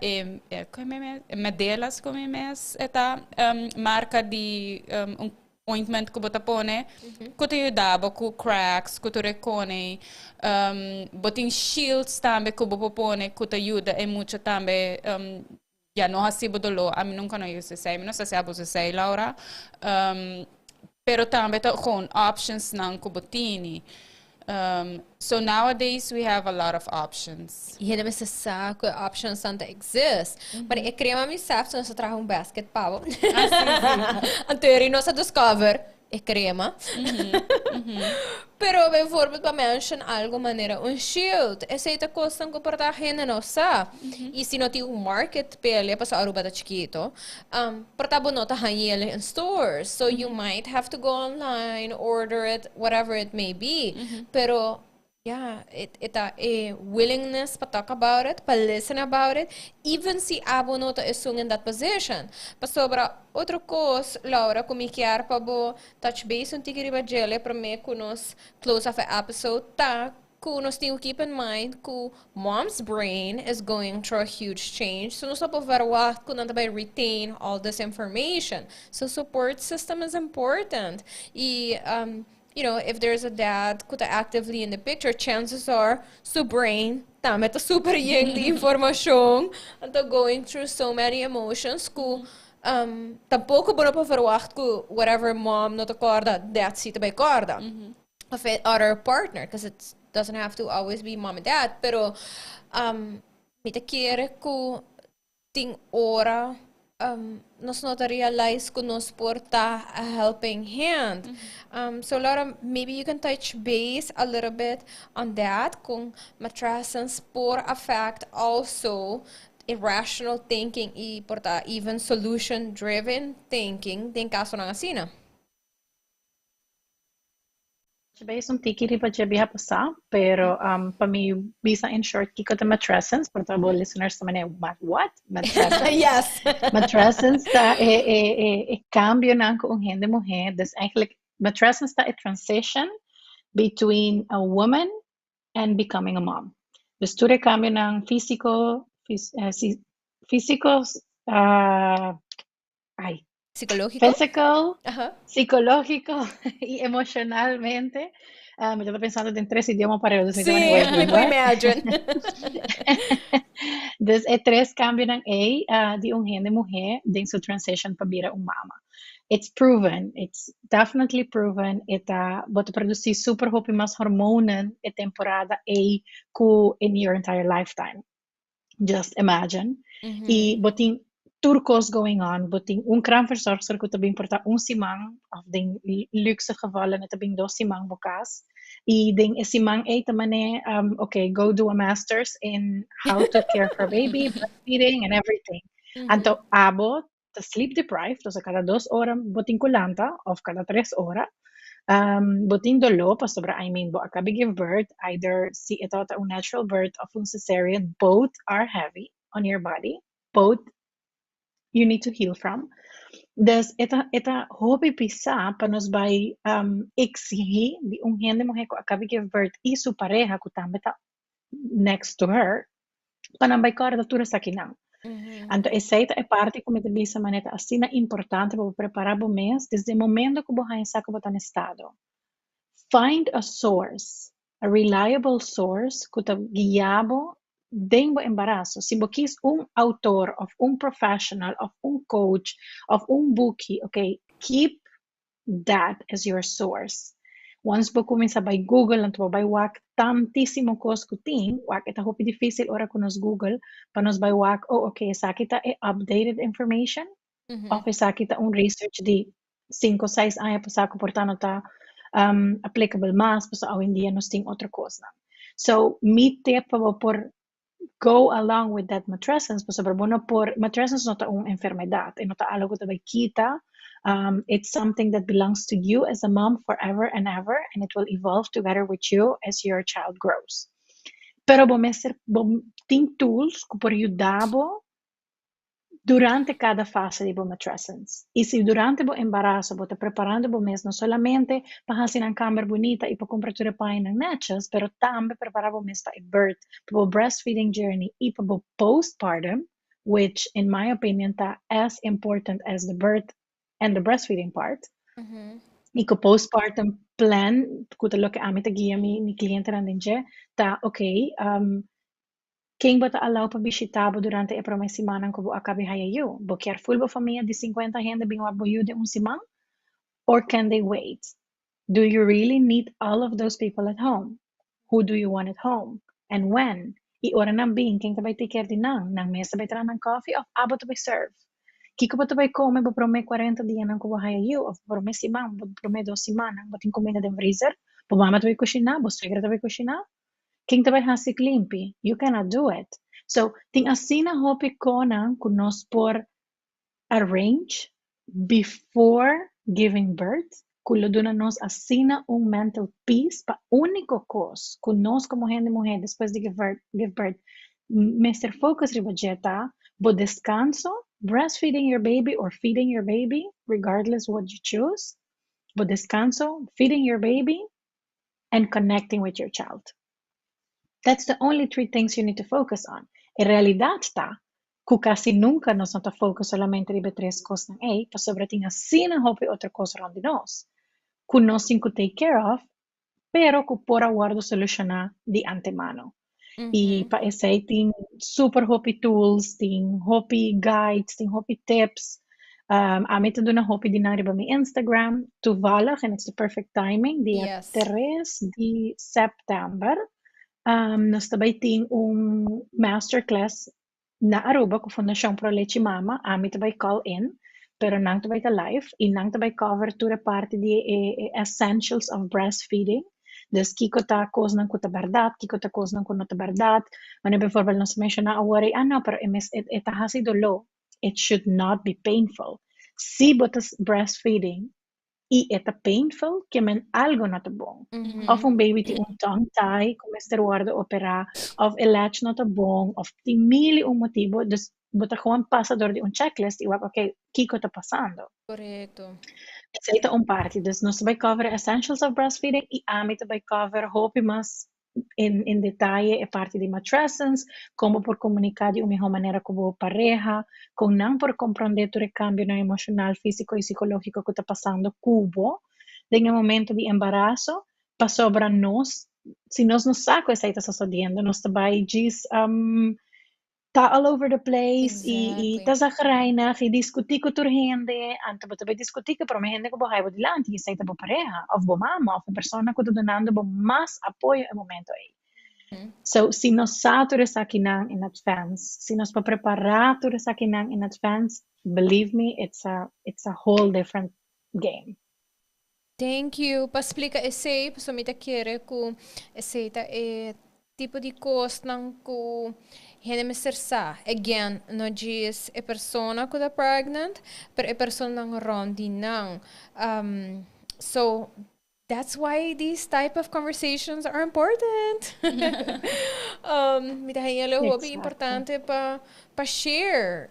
medelas como mes eta marca de ointment que bota pone que te ajudava com cracks que te recone botin shields também que bota pone que te ajuda e muito também já não recebo dolor a mim nunca não eu sei não sei se você sei Laura pero também tá com options não que botini. So nowadays we have a lot of options. E ainda mais saco options don't exist. Mas é crema me sabe se nós trago basket pau. Anterior nós discover é crema. Pero bem forma para mention algo maneira shield. Essa é a coisa que porta gente não sabe. E se não tem market pele para Aruba da chiquito, porta bonota hanhele in stores. So you might have to go online, order it, whatever it may be. Pero it's a willingness to talk about it, to listen about it, even si abo nota is in that position. Pa sobra outra coisa, Laura, como quer para bo touch base um tigre bajele para me conos close of episode tá Nos tenho to keep in mind that mom's brain is going through a huge change. So nós só podemos retain all this information. So support system is important. If there's a dad who's actively in the picture, chances are so brain também tá super young de informação and going through so many emotions que tampouco bom para verwacht que whatever mom not acorda that sit by corda of it other partner because it doesn't have to always be mom and dad pero mita quiere que ting ora nos not realize que nos porta a helping hand. So Laura, maybe you can touch base a little bit on that kung matrasan por affect also irrational thinking y porta even solution driven thinking din caso ng asina. Base un tiki riba jebi hapasa, pero para mí bisa in short kiko the matrescence, por favor listeners tamane what? Matrescence. Yes. Matrescence ta cambio na ko ang hindi mujer. This eigenlijk matrescence ta a transition between a woman and becoming a mom. Dus tu cambio ng physical physical, psicológico y emocionalmente. Me estaba pensando en 3 idiomas parecidos. Sí, me puedo imaginar. Dus 3 cambios ng di un gente mujer din su transition pabira un mama. It's proven, it's definitely proven. Ita boto produci super hopi mas hormonen e temporada ku in your entire lifetime. Just imagine. Y boting turcos going on, boting un kraamverzorgster ko tabing porta un simang of ding luxe gevallen na tabing 2 simang bukas. Y ding simang tamane okay, go do a master's in how to care for baby, breastfeeding and everything. Anto abo ta sleep deprived, so kada 2 horas boting kulanta of kada 3 horas. Boting dolo pa sobra bo akabi give birth, either si ito ta un natural birth of un cesarean, both are heavy on your body, both you need to heal from. Dus ita hobi pisa panos by exihi di un gente mujer ko akabi give birth y su pareja ko tambeta next to her panambay ko arda tura sa kinang. Anto essa é parte como te bisa maneta assim importante para preparar o mês desde o momento que você está com estado. Find a source, a reliable source que te guiabo dentro do embaraço. Se você é autor, of professional, of coach, of bookie, okay, keep that as your source. Once você começa by Google, então vai wak tantíssimo coisa que tem, wak ita hopi difícil ora com nos Google, para nos by wak, okay, essa kita é updated information, ou essa kita research de 5 6 anos pasado portanto tá applicable mas para hoje em dia nos tem outra coisa. So, me tip por go along with that matrescence, pues sobre bueno por matrescence no ta una enfermedad, no ta algo que te quita. It's something that belongs to you as a mom forever and ever, and it will evolve together with you as your child grows. Pero bom tem tools que por ayudabo durante cada fase de matrescence. E se durante o embaraço você preparando o mês não solamente para fazer uma câmera bonita e para comprar tudo para nas matches, pero também preparar o mês para o birth, para o breastfeeding journey e para o postpartum, which in my opinion tá as important as the birth and the breastfeeding part. E que postpartum plan, que lo que ami guia mi cliente nandinje, tá okay, quem bota allow pa bisitabo durante a prima semana ko bo akabi hayayu? Bo careful bo família de 50 gente bing wabo yu de un simang? Or can they wait? Do you really need all of those people at home? Who do you want at home? And when? I ora nang bing, quem tabay take care din nang mesa bay tra ng coffee of abo tabay serve. Kiko ba tabay come bo prome 40 dias nang ko bo hayayu of prome simang, bo prome 2 semana, boting comida de freezer, bo mama tabay kusina, bo suegra tabay kusina. Quem também hasi limpi, you cannot do it. So, ting asina hopi konan kunos por arrange before giving birth, kulo duna nos asina un mental peace pa único cos, kunos como gente mujer después de give birth, Mr. Focus ribajeta, bo descanso, breastfeeding your baby or feeding your baby, regardless what you choose, bo descanso, feeding your baby, and connecting with your child. That's the only three things you need to focus on. In realidad está, que casi nunca nos nota focus solamente ribe tres cosas não pa sobra tinha sina hopi outra coisa rond de nós. Que nós tem que take care of, pero que por aguardo solucionar de antemano. E pa esse tem super hopi tools, tem hopi guides, tem hopi tips. A meta de uma hopi de nariba mi Instagram, toevallig, and it's the perfect timing, dia Yes. 3 de september. Nós também temos masterclass na Aruba com a Fundação Pro Leite Mama. A mim também call in, pero não também tá live e não também cover toda a parte de essentials of breastfeeding. Dus kiko ta coisa não kuta verdade, kiko ta coisa não kuta verdade. Wanneer bijvoorbeeld nós menciona awari, no, pero eta hasi dolo. It should not be painful. Si botas breastfeeding e é painful, que men algo não tá bom. Of um baby tem tongue tie, como este guarda operar, of a latch não tá bom, of tem mil motivo, dus bota gewoon passador de checklist e wap, ok, kiko tá passando. Correcto. Essa é parte, dus nós vai cover essentials of breastfeeding e a mim vai cover hope mas em detalhe a parte de matrescence, como por comunicar de uma melhor maneira com a pareja, com não por compreender todo o cambio no emocional, físico e psicológico que está passando cubo, no momento de embaraço, para sobre nós, se nós não sabemos o que está sucedendo, nós também diz, tá all over the place, e tá zagrainig, e discutir com a gente, anto também discutir com a gente que vai por diante, e sei tá pareja, ou bo mama, ou a pessoa que está dando mais apoio no momento aí. So, se nós sabemos aqui in advance, se nós preparar tudo aqui in advance, believe me, it's a whole different game. Thank you. Pa explica esse, pa sumita quere ku esse ta e tipo de coisa não ku hene mesersa. Again, no diz a persona que está pregnant, pero a persona não rondi não. So that's why these type of conversations are important. Mita hanya hobby importante pa share.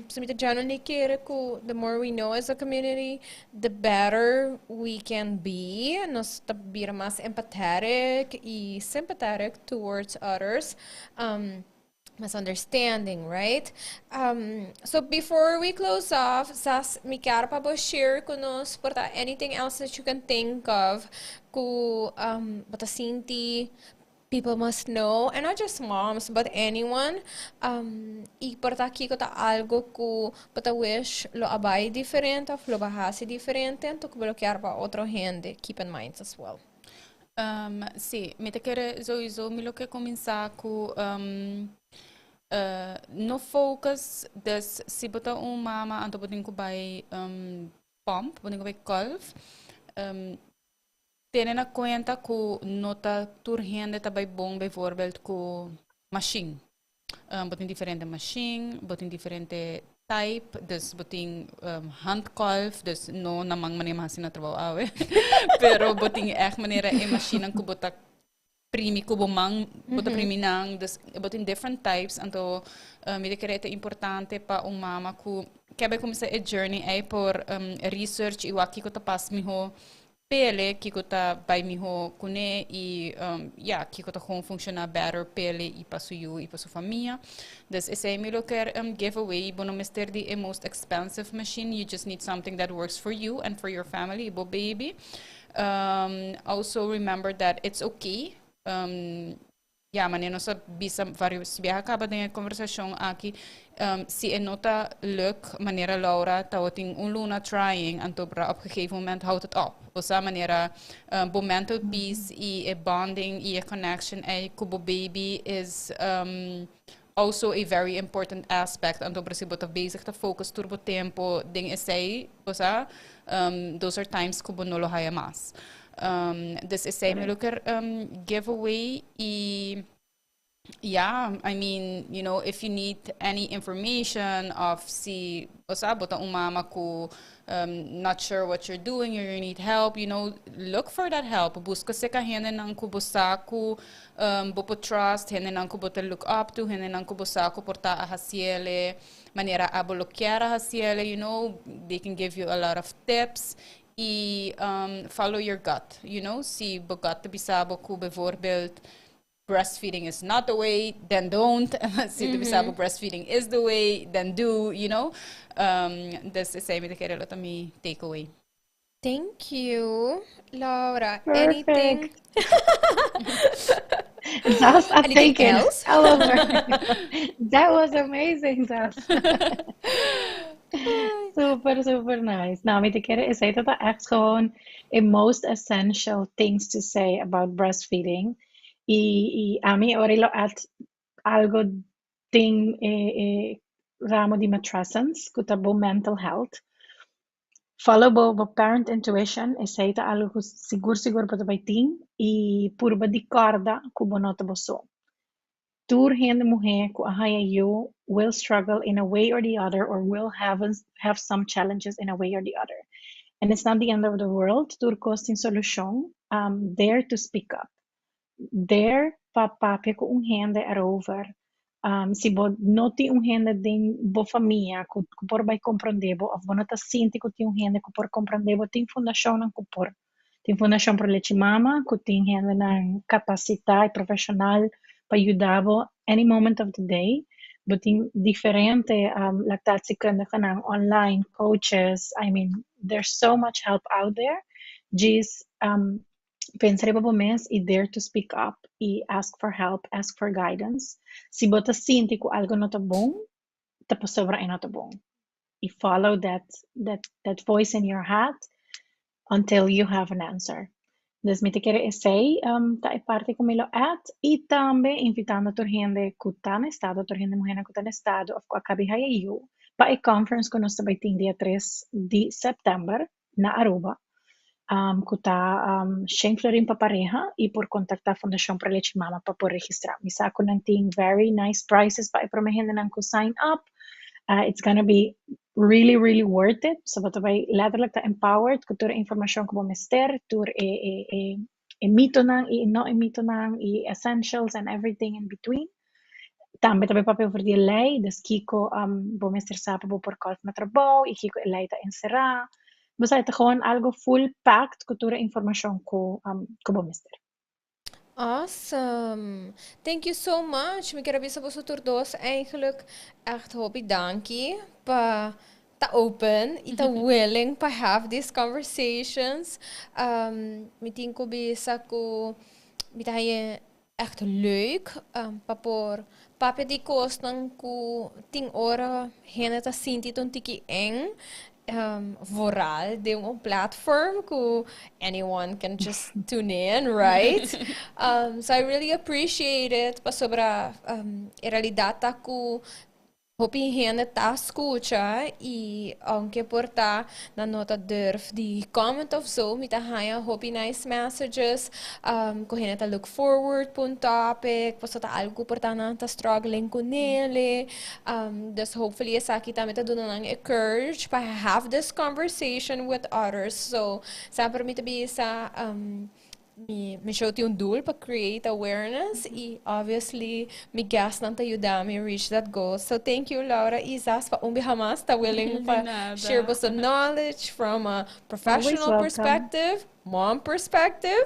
So mita jano ni kere ko the more we know as a community, the better we can be. Nos tabira mas empathetic e sympathetic towards others. Mas understanding, right? So before we close off, Sas, mi quero para share conosco porta anything else that you can think of ku bata sinti people must know, and not just moms, but anyone. E porta aqui ko ta algo ku bata wish lo abay diferente, of lo bahasi diferente, to ku bloquear pa otro gente. Keep in mind as well. Sì, mi te quero sowieso mi lo que começar com no focus dus si bota mama anto botin ko by pump botin ko by kolf tenen na cuenta ko nota turgende tabay bom bijvoorbeeld ko machine botin diferente machine botin diferente type dus botin handkolf dus no namang manemasina trabaho awe pero botin echt manera e machine ko botak primi kubo mang bota primi nang dus but in different types anto mi decreta importante pa mama ku kebe começa a journey ai por research e waki ko ta pas mi ho pele ki ko ta by mi ho kune e ki ko ta gewoon funciona better pele e pasu you e pasu família dus esse mi lo quer giveaway bono mister the most expensive machine, you just need something that works for you and for your family bo baby. Also remember that it's okay. Maneno sa bisa vários viaja acaba de conversação aqui se nota lukt manera Laura tawating luna trying anto op een gegeven moment houdt het op op sa manera mental peace e bonding e connection kubo baby is also a very important aspect anto presibota bezig te focus turbo tempo ding essay osa those are times kubo nolo haya mas. Dus is zij me looker giveaway. I mean, you know, if you need any information of si bota mama ko not sure what you're doing or you need help, you know, look for that help. Busca se ka hene nang kubusa ko bopo trust, hene nang kubota look up to, hene nang kubusa ko porta ahasiele, manera abolokiara ahasiele, you know, they can give you a lot of tips. Follow your gut, you know, si bogat bisabo ko bijvoorbeeld breastfeeding is not the way, then don't. Se tu pensava breastfeeding is the way, then do, you know. Dus is met de dat mijn takeaway. Thank you, Laura. Perfect. Anything? Zas, I've Anything taken else? all over. That was amazing, Zas. Super, super nice. Nou, met de keren is dat echt gewoon the most essential things to say about breastfeeding. Y a mí ahora lo at algo ding ramo di matrescence, kutabo mental health. Follow bo parent intuition e sei algo sigur para vai ting e purba di corda kubo nota bo so. Tur hende mujer ku ahaya you will struggle in a way or the other or will have some challenges in a way or the other. And it's not the end of the world. Tur costing solution. There to speak up. There papape ku hende erover. Si bo noti hende din bo famiglia ku por bai comprendebo of bo nota sinti ku ti hende ku por comprendebo tin fundação ku por tin fundação pro leche mama ku tin hende na capacidade profissional para ajudabo any moment of the day but in differente lactatiekundigen online coaches. I mean there's so much help out there. Just pensare po mes e dare to speak up e ask for help, ask for guidance. Si bota sinti ku algo not bom, tapos sobra ay not bom. E follow that voice in your head until you have an answer. Dus me te quero say, ta parte como lo at e tambe invitando a gente que está no estado, a gente mulher que está no estado, of acabe eu para a conference que nós vai ter dia 3 de setembro na Aruba. Que está sem florim para pareja e por contactar a Fundação para Leite Mama para poder registrar. Me saco não tem very nice prices para para me gente não sign up. It's gonna be really, really worth it. So wat wij letterlijk te empowered, que toda informação que vamos ter, toda mito nang, no mito nang, essentials and everything in between. Também também papel voor die lei, dus Kiko vamos ter sapo por causa met trabalho, e Kiko lei te encerrar. Dus het gewoon algo full packed, que toda informação que vamos ter. Awesome. Thank you so much. Me quero ver se você todos eigenlijk echt hobby dankie pa ta open e ta willing pa have these conversations. Me tinko bisa ko bita echt leuk pa por pape di kostan ku ting ora hena ta sinti ton tiki eng. Vooral de een platform who anyone can just tune in, right? So I really appreciate it. Pa sobra realidad aku hopi gente ta escucha y aunque porta na nota durf die comment of zo mit haya hopi nice messages ko gente ta look forward pun topic pa ta algo porta na ta struggling ko nele dus hopefully esa kita meta do nang encourage pa have this conversation with others so sa permite bi sa me show ti un doel pa create awareness e obviously me gas nang ta ayuda me reach that goal. So thank you Laura Isas pa umbi hamas ta willing pa share us some knowledge from a professional perspective, mom perspective.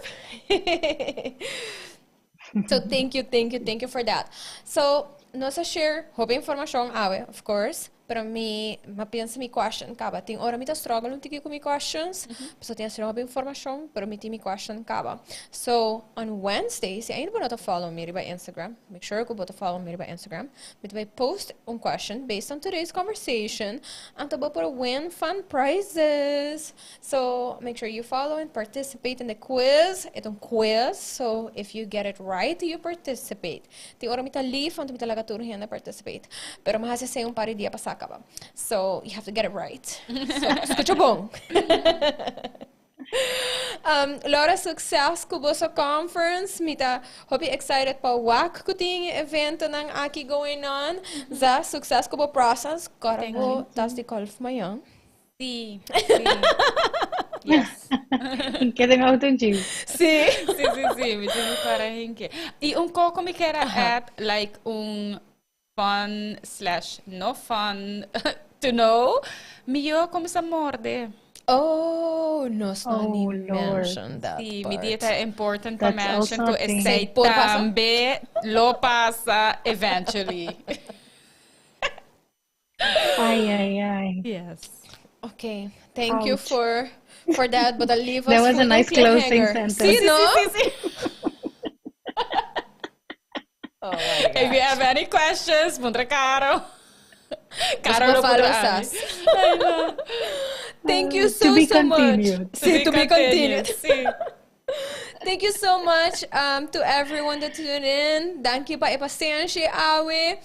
So thank you for that. So no sa share hope information awe of course. Pero mapensa mi question kaba. Ting ora mi ta struggle un tiki ko mi questions. So tinha sino information, pero mi question kaba. So on Wednesday, se ainda não follow me by Instagram, make sure you follow me by Instagram. Me vai post un question based on today's conversation. And to para win fun prizes. So make sure you follow and participate in the quiz. It's a quiz. So if you get it right, you participate. Ting ora mi ta leave, and mi talaga turhen participate. Pero mahasa say un pari dia pasar. So you have to get it right. So, escucha bom. Laura, success ko sa conference. Mita, hope excited pa wak ko ting event ng aki going on. Za success ko process. Karabo, tas di golf mayan. Sí. Yes. Que tengo auto-gym. Sí. Me tengo para hinke. Y un coco me queda at like un fun / no fun to know. Mio como sa morde. Oh, nos Oh, ni Lord. mention that Sí, part. mi dieta é important to That's mention also to a thing. say Por pasa? tambe lo pasa eventually. Ay. Yes. Okay, thank you Ouch. for that, but I'll leave That us was a with nice closing cliffhanger. sentence. See, no? Sí. Oh my If you gosh. have any questions, punta Caro. Caro Mas lo follow punta Ani. us. Thank you To be so much. continued. See, to be continued. Sí. Thank you so much to everyone that tuned in. Thank you pa ipasensya awe.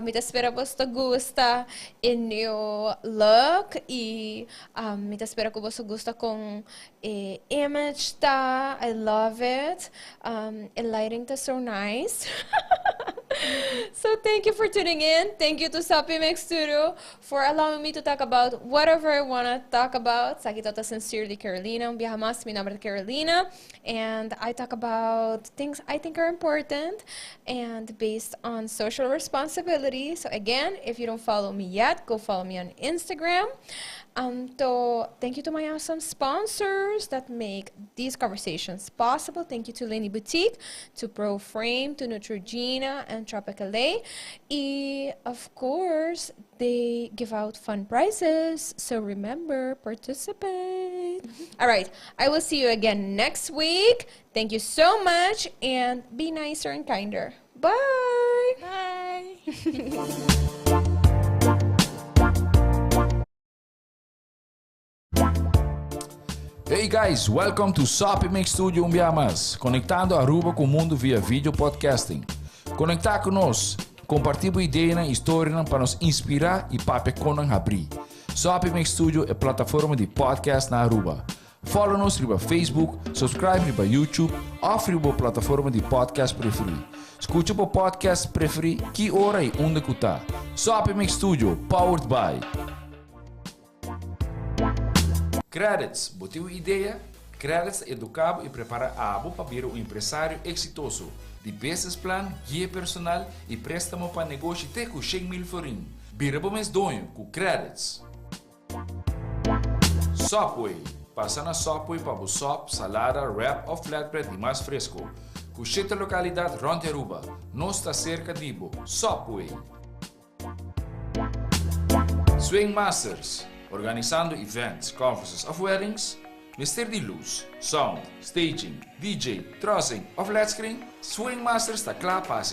Me espera vos te gusta inyo look e me espera que vos gusta com image ta. I love it. Lighting ta so nice. So thank you for tuning in. Thank you to Sopi Mix Studio for allowing me to talk about whatever I want to talk about. Sa kita sincerely Carolina. Biya mas mi nombre Carolina. And I talk about things I think are important and based on social responsibility. So again, if you don't follow me yet, go follow me on Instagram. So thank you to my awesome sponsors that make these conversations possible. Thank you to Lindy Boutique, to Proframe, to Neutrogena, and Tropic. And of course, they give out fun prizes. So remember, participate. All right, I will see you again next week. Thank you so much, and be nicer and kinder. Bye. Bye. Hey guys, welcome to Sopi Mix Studio Umbiamas, conectando Aruba com o mundo via vídeo podcasting. Conectar conosco, compartilhar ideias e histórias para nos inspirar e para conan abrir. Sopi Mix Studio é plataforma de podcast na Aruba. Follow-nos no Facebook, subscribe no YouTube ou na plataforma de podcast preferido. Escute o podcast preferido que hora e onde que está. Sopi Mix Studio, powered by Credits, botiu ideia? Credits educava e prepara a abo para vir um empresário exitoso. De business plan, guia personal e préstamo para negócio até com 100 mil florim. Vira bom mês donho com Credits. Sopi, passa na Sopi para o sop, salada, wrap ou flatbread de mais fresco. Com 7 localidades rond Aruba, não está cerca de Ibo. Sopi. Swing Masters, organizando events, conferences of weddings, Mr. de luz, sound, staging, DJ, trussing of flat screen, Swing Masters está klaar para